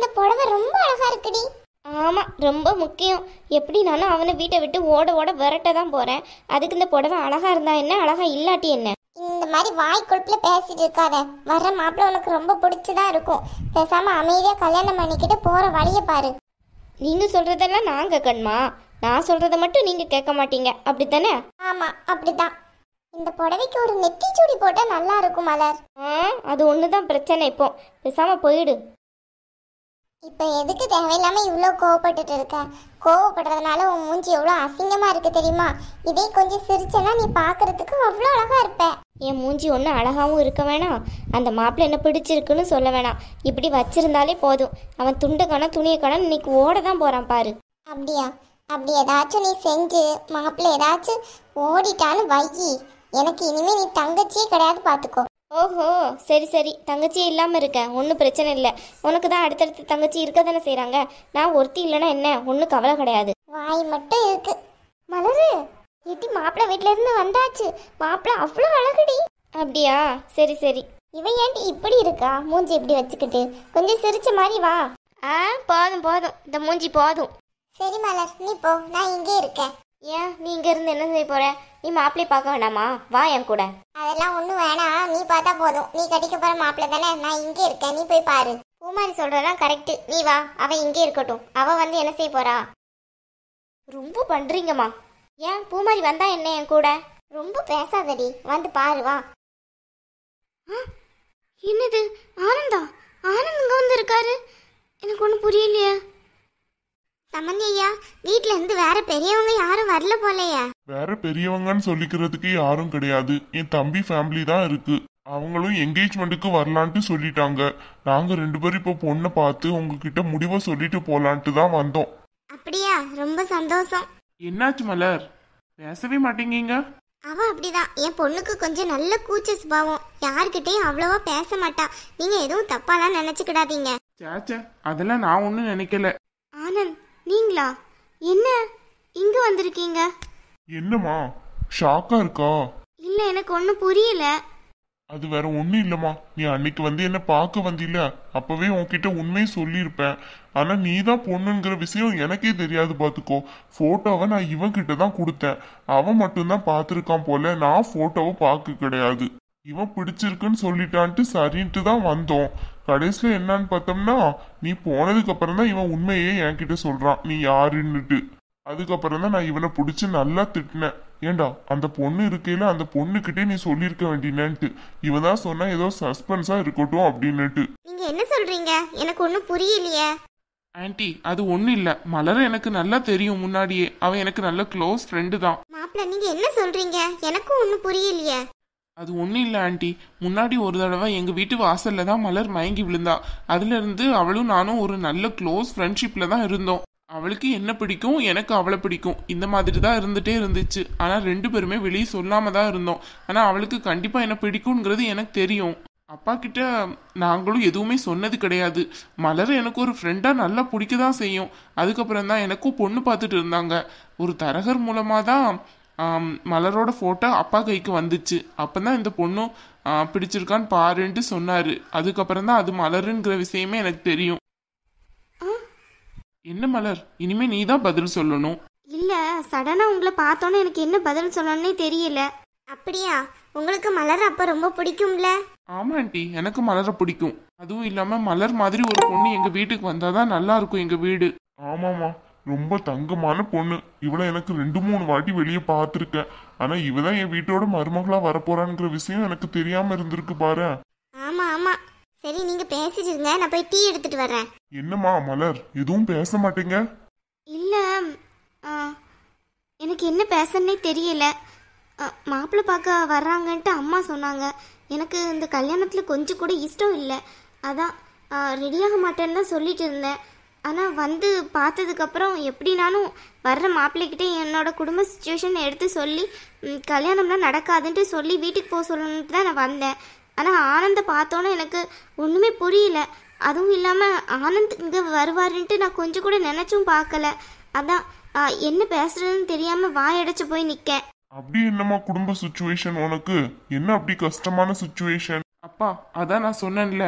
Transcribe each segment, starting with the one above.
இந்த புடவை ரொம்ப அழகா இருக்குடி. ஆமாம், ரொம்ப முக்கியம். எப்படினாலும் அவனை வீட்டை விட்டு ஓட ஓட விரட்ட தான் போகிறேன். அதுக்கு இந்த புடவை அழகாக இருந்தா என்ன, அழகாக இல்லாட்டி என்ன? இந்த மாதிரி வாய் கொழுப்புல பேசிட்டு இருக்காத. வர்ற மாப்பிள்ள உனக்கு ரொம்ப பிடிச்சதா இருக்கும். பேசாம அமைதியா கல்யாணம் பண்ணிக்கிட்டு போற வழிய பாரு. நீங்கள் சொல்கிறதெல்லாம் நான் கேட்கணுமா? நான் சொல்கிறத மட்டும் நீங்கள் கேட்க மாட்டீங்க, அப்படித்தானே? ஆமா, அப்படிதான். இந்த புடவைக்கு ஒரு நெத்திச்சூடி போட்டா நல்லா இருக்கும் மலர். அது ஒன்று தான் பிரச்சனை. இப்போ பேசாமல் போயிடு. இப்ப எதுக்கு தேவையில்லாம இவ்வளோ கோவப்பட்டுட்டு இருக்க? கோவப்படுறதுனால உன் மூஞ்சி எவ்வளோ அசிங்கமா இருக்கு தெரியுமா? இதே கொஞ்சம் சிரிச்சனா நீ பாக்குறதுக்கு அவ்வளோ அழகா இருப்ப. என் மூஞ்சி ஒன்றும் அழகாகவும் இருக்க வேணாம், அந்த மாப்பிள்ளை என்ன பிடிச்சிருக்குன்னு சொல்ல வேணாம். இப்படி வச்சிருந்தாலே போதும். அவன் துண்டு கணம் துணியை கணம் இன்னைக்கு ஓட தான் போகிறான் பாரு. அப்படியா? அப்படி ஏதாச்சும் நீ செஞ்சு மாப்பிள்ளை ஏதாச்சும் ஓடிட்டாலும் வையி. எனக்கு இனிமே நீ தங்கச்சியே கிடையாது, பார்த்துக்கோ. ஓஹோ, சரி சரி, தங்கச்சியே இல்லாமல் இருக்கேன், ஒன்றும் பிரச்சனை இல்லை. உனக்கு தான் அடுத்தடுத்து தங்கச்சி இருக்க தானே செய்கிறாங்க. நான் ஒருத்தி இல்லைன்னா என்ன, ஒன்றும் கவலை கிடையாது. வாய் மட்டும் இருக்கு. மலரு, இட்டி மாப்பிள்ளை வீட்டில இருந்து வந்தாச்சு. மாப்பிள்ளை அவ்வளோ அழகுடி. அப்படியா? சரி சரி. இவன் ஏன்டி இப்படி இருக்கா? மூஞ்சி இப்படி வச்சுக்கிட்டு கொஞ்சம் சிரிச்ச மாதிரி வா. போதும் போதும், இந்த மூஞ்சி போதும். சரி மலர், நீ போ, நான் இங்கே இருக்கேன். ஏன் நீ இங்கே இருந்து என்ன செய்ய போற? நீ மாப்பிள்ளையை பார்க்க வேண்டாமா? வா என் கூட. அதெல்லாம் ஒன்றும் வேணாம், நீ பார்த்தா போதும். நீ கட்டிக்க போற மாப்பிள்ளை தானே, நான் இங்கே இருக்கேன், நீ போய் பாரு. பூமாரி சொல்றதான் கரெக்ட். நீ வா, அவ இங்கே இருக்கட்டும். அவ வந்து என்ன செய்ய போறா? ரொம்ப பண்றீங்கம்மா. ஏன் பூமாரி வந்தா என்ன என் கூட? ரொம்ப பேசாதடி, வந்து பாரு வா. என்னது ஆனந்தா? ஆனந்த் இங்க வந்து இருக்காரு? எனக்கு ஒன்றும் புரியலையே. சம்பந்தி ஐயா, வீட்ல இருந்து வேற பெரியவங்க யாரும் வரல போலையா? வேற பெரியவங்கன்னு சொல்லிக்கிறதுக்கு யாரும் கிடையாது. என் தம்பி ஃபேமிலி தான் இருக்கு. அவங்களும் என்கேஜ்மெண்ட்டுக்கு வரலான்ட்டு சொல்லிட்டாங்க. நாங்க 2 பேரும் இப்போ பொண்ணை பார்த்து உங்ககிட்ட முடிவை சொல்லிட்டு போலான்ட்டு தான் வந்தோம். அப்படியா? ரொம்ப சந்தோஷம். என்னாச்சு மலர், பேசவே மாட்டேங்கீங்க? அவ அப்படிதான். என் பொண்ணுக்கு கொஞ்சம் நல்ல கூச்ச சுபாவம். யார்கிட்டயும் அவ்வளவா பேச மாட்டா. நீங்க எதுவும் தப்பாலாம் நினைச்சுக்கிடாதீங்க. சேச்சே, அதெல்லாம் நான் ஒன்றும் நினைக்கல. ஆனந்த், நீங்களா? என்ன இங்க வந்திருக்கீங்க? என்னம்மா ஷாக்கா இருக்கா? இல்ல, எனக்கு ஒன்றும் புரியல. அது வேற ஒண்ணும் இல்லம்மா. நீ அன்னைக்கு வந்து என்ன பார்க்க வந்தில்ல, அப்பவே உன்கிட்ட உண்மையை சொல்லியிருப்பேன். ஆனா நீ தான் பொண்ணுங்கிற விஷயம் எனக்கே தெரியாது பாத்துக்கோ. போட்டோவை நான் இவன் கிட்ட தான் கொடுத்தேன். அவன் மட்டும்தான் பார்த்துருக்கான் போல. நான் போட்டோவை பார்க்க கிடையாது. இவன் பிடிச்சிருக்குன்னு சொல்லிட்டான்ட்டு சரின்ட்டு தான் வந்தோம். கடைசியில என்னன்னு பார்த்தோம்னா, நீ போனதுக்கு அப்புறம் தான் இவன் உண்மையே என்கிட்ட சொல்றான் நீ யாருன்னுட்டு. அதுக்கப்புறம் தான் நான் இவனை பிடிச்சி நல்லா திட்டினேன். ஏண்டா அந்த பொண்ணு இருக்கையில அந்த பொண்ணுகிட்டே நீ சொல்லியிருக்க வேண்டினேன்ட்டு. இவன் தான் சொன்னா ஏதோ சஸ்பென்ஸா இருக்கட்டும் அப்படின்னுட்டு. நீங்க என்ன சொல்றீங்க? எனக்கு ஒன்றும் புரியலையே. ஆன்ட்டி, அது ஒன்றும் இல்லை. மலர் எனக்கு நல்லா தெரியும் முன்னாடியே. அவன் எனக்கு நல்ல க்ளோஸ் ஃப்ரெண்டு தான். மாப்பிள்ள, நீங்க என்ன சொல்றீங்க? எனக்கும் ஒன்றும் புரியலையே. அது ஒன்றும் இல்லை ஆன்ட்டி. முன்னாடி ஒரு தடவை எங்கள் வீட்டு வாசலில் தான் மலர் மயங்கி விழுந்தா. அதுலேருந்து அவளும் நானும் ஒரு நல்ல க்ளோஸ் ஃப்ரெண்ட்ஷிப்பில் தான் இருந்தோம். அவளுக்கு என்ன பிடிக்கும், எனக்கு அவளை பிடிக்கும். இந்த மாதிரி தான் இருந்துகிட்டே இருந்துச்சு. ஆனால் 2 பேருமே வெளியே சொல்லாமல் தான் இருந்தோம். ஆனால் அவளுக்கு கண்டிப்பாக என்ன பிடிக்குங்கிறது எனக்கு தெரியும். அப்பா கிட்ட நாங்களும் எதுவுமே சொன்னது கிடையாது. மலர் எனக்கு ஒரு ஃப்ரெண்டாக நல்லா பிடிக்க தான் செய்யும். அதுக்கப்புறம் தான் எனக்கும் பொண்ணு பார்த்துட்டு இருந்தாங்க. ஒரு தரகர் மூலமாக தான் மலரோட ஃபோட்டோ அப்பா கைக்கு வந்துச்சு. அப்போ தான் இந்த பொண்ணும் பிடிச்சிருக்கான்னு பாருன்ட்டு சொன்னார். அதுக்கப்புறம் தான் அது மலருங்கிற விஷயமே எனக்கு தெரியும். என்ன மலர், இனிமே நீ தான் பதில் சொல்லணும். இல்ல, சடனா உங்களை பார்த்தோன்னே எனக்கு என்ன பதில் சொல்லணும்னே தெரியல. அப்படியா? உங்களுக்கு மலர் அப்ப ரொம்ப பிடிக்கும்ல? ஆமா ஆண்டி, எனக்கு மலரை பிடிக்கும். அதுவும் இல்லாம மலர் மாதிரி ஒரு பொண்ணு எங்க வீட்டுக்கு வந்தாதான் நல்லா இருக்கும் எங்க வீடு. ஆமாமா, ரொம்ப தங்கமான பொண்ணு. இவளை எனக்கு 2-3 வாட்டி வெளியே பார்த்துருக்கேன். ஆனா இவதான் என் வீட்டோட மருமகளா வரப்போறான்ங்கிற விஷயம் எனக்கு தெரியாம இருந்திருக்கு பாரு. ஆமா ஆமா. சரி, நீங்க பேசிட்டு இருங்க, நான் போய் டீ எடுத்துட்டு வரேன். என்னம்மா மலர், எதுவும் பேச மாட்டீங்க? இல்ல, எனக்கு என்ன பேசன்னே தெரியல. மாப்பிள்ளை பார்க்க வர்றாங்கன்ட்டு அம்மா சொன்னாங்க. எனக்கு இந்த கல்யாணத்தில் கொஞ்சம் கூட இஷ்டம் இல்லை. அதான் ரெடியாக மாட்டேன்னு தான் சொல்லிட்டு இருந்தேன். ஆனால் வந்து பார்த்ததுக்கப்புறம் எப்படினாலும் வர்ற மாப்பிள்ளைக்கிட்டே என்னோட குடும்ப சுச்சுவேஷன் எடுத்து சொல்லி கல்யாணம்லாம் நடக்காதுன்ட்டு சொல்லி வீட்டுக்கு போக சொல்லணுன்ட்டு தான் நான் வந்தேன். ஆனால் ஆனந்தை பார்த்தோன்னே எனக்கு ஒன்றுமே புரியல. அதுவும் இல்லாமல் ஆனந்த் இங்கே வருவாருன்ட்டு நான் கொஞ்சம் கூட நினச்சும் பார்க்கல. அதான் என்ன பேசுறதுன்னு தெரியாமல் வாயடைச்சு போய் நிற்கேன். அப்படி என்னம்மா குடும்ப சுச்சுவேஷன் உனக்கு? என்ன அப்படி கஷ்டமான சுச்சுவேஷன்? அப்பா, அதான் நான் சொன்னேன்ல,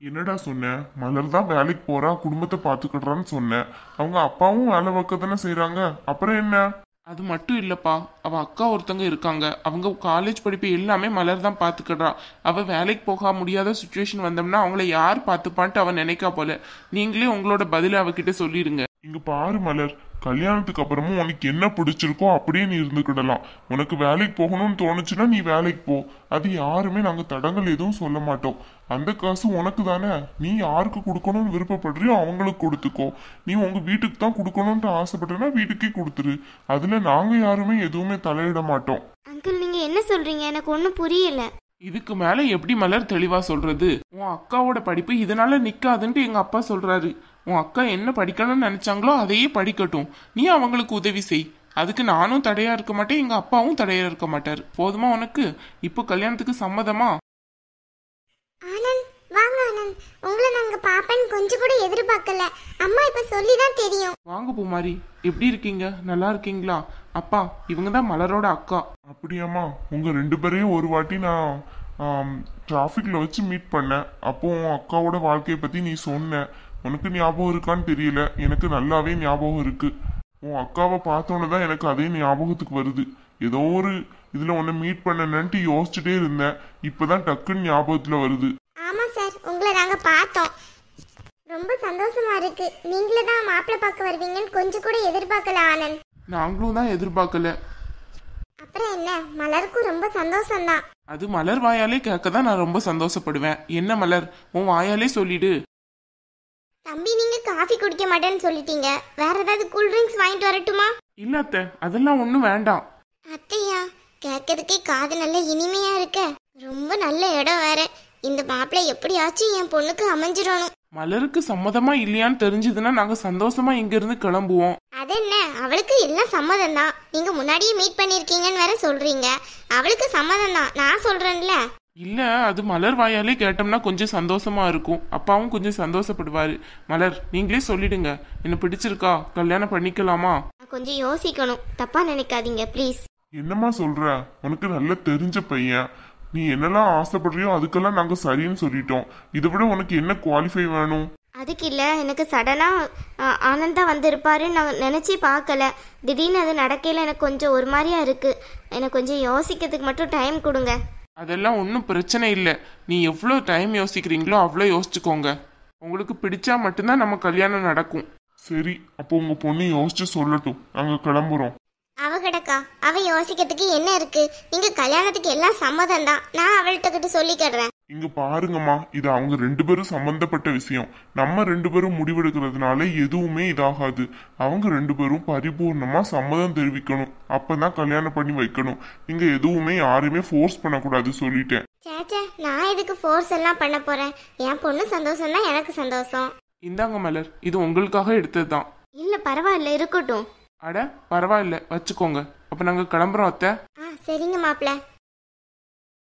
என்னடா சொன்ன? மலர் தான் வேலைக்கு போறா, குடும்பத்தை பாத்துக்கிடுறான்னு சொன்னேன். அவங்க அப்பாவும் வேலை பார்க்க தானே செய்யறாங்க. அப்புறம் என்ன? அது மட்டும் இல்லப்பா, அவ அக்கா ஒருத்தங்க இருக்காங்க. அவங்க காலேஜ் படிப்பு எல்லாமே மலர் தான் பாத்துக்கிடுறா. அவ வேலைக்கு போக முடியாத சுச்சுவேஷன் வந்தோம்னா அவங்கள யார் பாத்துப்பான்ட்டு அவ நினைக்கா போல. நீங்களே உங்களோட பதில அவகிட்ட சொல்லிருங்க. இங்க பாரு மலர், கல்யாணத்துக்கு அப்புறமும் உனக்கு என்ன பிடிச்சிருக்கோ அப்படியே நீ இருந்துக்கிடலாம். உனக்கு வேலைக்கு போகணும்னு தோணுச்சுன்னா நீ வேலைக்கு போ. அது யாருமே நாங்க தடங்கள் எதுவும் சொல்ல மாட்டோம். அந்த காசு உனக்கு தானே. நீ யாருக்கு கொடுக்கணும்னு விருப்பப்படுறியோ அவங்களுக்கு கொடுத்துக்கோ. நீ உங்க வீட்டுக்கு தான் கொடுக்கணும்னு ஆசைப்பட்டனா வீட்டுக்கே கொடுத்துரு. அதுல நாங்க யாருமே எதுவுமே தலையிட மாட்டோம். அங்கிள் நீங்கள் என்ன சொல்கிறீங்க? எனக்கு ஒன்றும் புரியல. இதுக்கு மேல எப்படி மலர் தெளிவா சொல்றது? உன் அக்காவோட படிப்பு இதனால நிக்காதுன்ட்டு எங்க அப்பா சொல்றாரு. உன் அக்கா என்ன படிக்கணும்னு நினைச்சாங்களோ அதையே படிக்கட்டும். நீ அவங்களுக்கு உதவி செய். அதுக்கு நானும் தடையா இருக்க மாட்டேன், எங்க அப்பாவும் தடையா இருக்க மாட்டாரு. போதுமா உனக்கு? இப்போ கல்யாணத்துக்கு சம்மதமா? ஆனந்த், வாங்க ஆனந்த். உங்களை நாங்க பாப்பேன்னு கொஞ்சம் கூட எதிர்பார்க்கல. அம்மா இப்ப சொல்லிதான் தெரியும். வாங்க பூமாரி, எப்படி இருக்கீங்க? நல்லா இருக்கீங்களா? அப்பா, இவங்க தான் மலரோட அக்கா. அப்படியாம்மா? உங்க ரெண்டு பேரையும் ஒரு வாட்டி நான் டிராஃபிக்ல வச்சு மீட் பண்ணேன். அப்போ உன் அக்காவோட வாழ்க்கையை பத்தி நீ சொன்ன. உனக்கு ஞாபகம் இருக்கான்னு தெரியல, எனக்கு நல்லாவே ஞாபகம் இருக்கு. உன் அக்காவை பார்த்தோன்னு தான் எனக்கு அதே ஞாபகத்துக்கு வருது. ஏதோ ஒரு இதுல உன்னை மீட் பண்ணணுன்ட்டு யோசிச்சுட்டே இருந்தேன். இப்பதான் டக்குன்னு ஞாபகத்துல வருது. ஆமா சார், உங்களை நாங்க பார்த்தோம். ரொம்ப சந்தோஷமா இருக்கு. நீங்களே தான் மாப்பிள்ளை பார்க்க வருவீங்கன்னு கொஞ்சம் கூட எதிர்பார்க்கல ஆனந்த். நாங்களும் தான் எதிர்பார்க்கல. அப்புறம் என்ன, மலருக்கும் ரொம்ப சந்தோஷம்தான். அது மலர் வாயாலே கேட்க தான் நான் ரொம்ப சந்தோஷப்படுவேன். என்ன மலர், உன் வாயாலே சொல்லிடு. தம்பி, நீங்க காஃபி குடிக்க மாட்டேன்னு சொல்லிட்டீங்க. வேற ஏதாவது கூல் ட்ரிங்க்ஸ் வாங்கிட்டு வரட்டுமா? இல்ல அத்தை, அதெல்லாம் ஒன்றும் வேண்டாம். அத்தையா, கேட்கறதுக்கே காது நல்ல இனிமையா இருக்க. ரொம்ப நல்ல இடம் வேற. இந்த மாப்பிள்ளை எப்படியாச்சும் என் பொண்ணுக்கு அமைஞ்சிடணும். மலருக்கு சம்மதமா இல்லையான்னு தெரிஞ்சதுன்னா நாங்க சந்தோஷமா இங்க இருந்து கிளம்புவோம். அது என்ன, அவளுக்கு எல்லாம் சம்மதம் தான். நீங்க முன்னாடியே மீட் பண்ணிருக்கீங்கன்னு வேற சொல்றீங்க. அவளுக்கு சம்மதம் தான், நான் சொல்றேன்ல. இல்ல, அது மலர் வாயாலே கேட்டோம்னா கொஞ்சம் சந்தோஷமா இருக்கும். அப்பாவும் கொஞ்சம் சந்தோஷப்படுவாரு. மலர், நீங்களே சொல்லிடுங்க. என்ன பிடிச்சிருக்கா? கல்யாணம் பண்ணிக்கலாமா? நான் கொஞ்சம் யோசிக்கணும். தப்பாக நினைக்காதீங்க ப்ளீஸ். என்னம்மா சொல்ற? உனக்கு நல்ல தெரிஞ்ச பையன். நீ என்னெல்லாம் ஆசைப்படுறியோ அதுக்கெல்லாம் நாங்க சரின்னு சொல்லிட்டோம். இதை விட உனக்கு என்ன குவாலிஃபை வேணும்? அதுக்கு இல்லை, எனக்கு சடனாக ஆனந்தா வந்திருப்பாருன்னு நான் நினச்சி பார்க்கல. திடீர்னு அது நடக்கையில் எனக்கு கொஞ்சம் ஒரு மாதிரியா இருக்குது. எனக்கு கொஞ்சம் யோசிக்கிறதுக்கு மட்டும் டைம் கொடுங்க. அதெல்லாம் ஒன்றும் பிரச்சனை இல்லை. நீ எவ்வளோ டைம் யோசிக்கிறீங்களோ அவ்வளோ யோசிச்சுக்கோங்க. உங்களுக்கு பிடிச்சா மட்டும்தான் நம்ம கல்யாணம் நடக்கும். சரி, அப்போ உங்க பொண்ணு யோசிச்சு சொல்லட்டும். நாங்க கிளம்புறோம். அவ கிடக்கா, அவ யோசிக்கிறதுக்கு என்ன இருக்கு? நீங்க கல்யாணத்துக்கு எல்லாம் சம்மதம் தான். நான் அவள்கிட்ட கிட்ட சொல்லிக்கிறேன். இங்க பாருங்கம்மா, இது அவங்க ரெண்டு பேரும் சம்பந்தப்பட்ட விஷயம். நம்ம ரெண்டு பேரும் முடிவெடுக்கிறதுனால எதுவுமே இதாகாது. அவங்க ரெண்டு பேரும் பரிபூர்ணமா சம்மதம் தெரிவிக்கணும். அப்பதான் கல்யாணம் பண்ணி வைக்கணும். நீங்க எதுவுமே யாரையுமே ஃபோர்ஸ் பண்ணக்கூடாது சொல்லிட்டேன். சேச்சே, நான் எதுக்கு ஃபோர்ஸ் எல்லாம் பண்ண போறேன்? என் பொண்ணு சந்தோஷம் தான் எனக்கு சந்தோஷம். இந்தாங்க மலர், இது உங்களுக்காக எடுத்தது தான். இல்லை பரவாயில்ல, இருக்கட்டும். அட பரவாயில்ல, வச்சுக்கோங்க. அப்போ நாங்கள் கிளம்புறோம் அத்தை. சரிங்க மாப்பிள்ள.